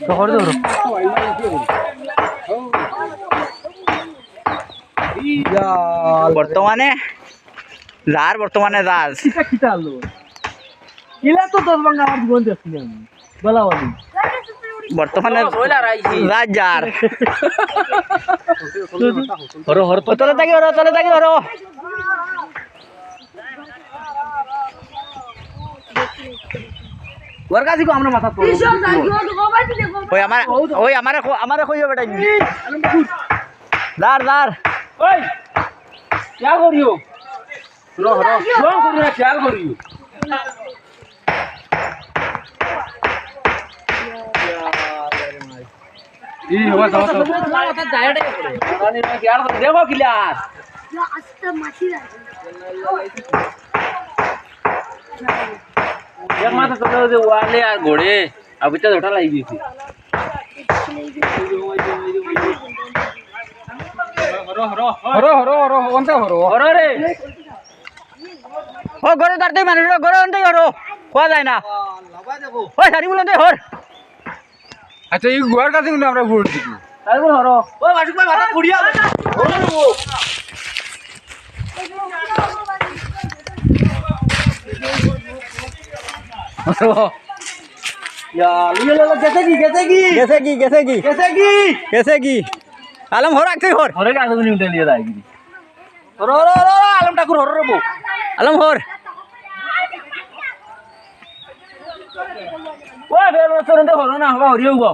শহর ধরো বর্তমানে যার বর্তমানে যার কিটা আলো কিলা তো 10 বাংলা আমার জীবন দেখছি আমি বলা বলি বর্তমানে যার যার হরো হরো তলে থাকি হরো ওর কাছে কো আমরা মাথা পড়ো ওই আমারে কইও বেটা দার ওই क्या করিও হরো হরো কোন করিও क्या করিও ই হবা যাও তো মাথা জায়গাটা করে রানী মে क्या देखो क्लियर আস্তে মাছি एक माथा तो दे वाले यार घोड़े अभी तो झोटा लाई दी थी हरो हरो हरो हरो हरो ओंते हरो हरो रे ও গরো দাঁড়তে মানুষ গরো আনতে হরো কোয়া যায় না लगा देखो ওই সারি বলতে হর अच्छा ये गुआर का सिंह हमरा वोट दी তাই বল হরো ওই বাসুক ভাই মাথা পুড়িয়া হরো यार ये लो कैसे की আলম হর রাখতে হর হরে का आदमी उठे लिया जाएगी हरो हरो हरो आलम ठाकुर हरो रे बो আলম হর ওই ফের রেস্টুরেন্ট হলো না হবা হরিও গো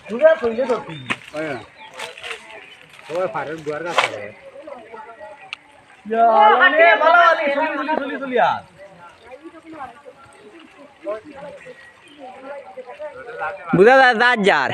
দুটা কইলে তো তুই ওই ফারের গুয়ার কাছে ইয়া আলে ভালো আলে চলি আর বুঝা যায় যার যার